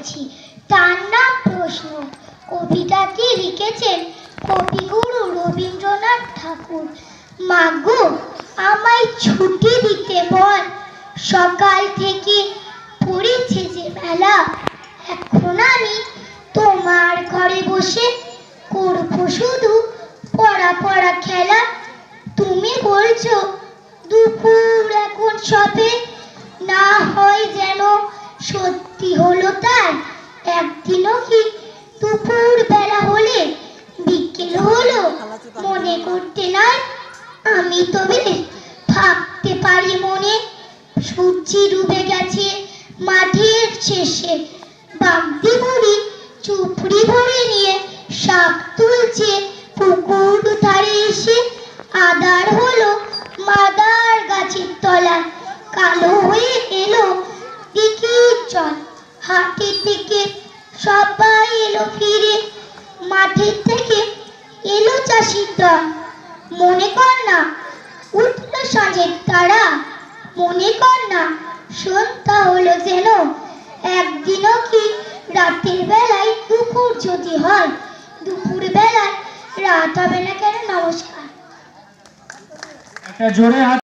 পড়েছি, তার নাম প্রশ্ন। কবিতাটি লিখেছেন কবিগুরু রবীন্দ্রনাথ ঠাকুর। মাগো, আমায় ছুটি দিতে বল, সকাল থেকে পড়েছে যে বেলা। এখন আমি তোমার ঘরে বসে করবো শুধু পড়া পড়া খেলা। তুমি বলছো দুপুর এখন সবে, না হয় যেন সত্যি হলো তাই। একদিনও কি দুপুর বেলা হলে বিকেল হলো মনে করতে নাই। আমি তবে ভাবতে পারি মনে, সূর্য ডুবে গেছে মাঠের শেষে। বাগদি বুড়ি চুপড়ি ভরে নিয়ে শাক তুলছে পুকুর ধারে এসে। আদার হলো মাদার গাছের তলা, কালো হয়ে এলো দিঘির জল। হাটের থেকে সবাই এলো ফিরে, মাঠের থেকে এলো চাষির দল। মনে কর না উঠলো সাঁঝের তারা, মনে কর না সন্ধ্যা হলো যেন। একদিনও কি রাতের বেলায় দুপুর যদি হয়, দুপুর বেলায় রাত হবে না কেন? নমস্কার। একটা জোরে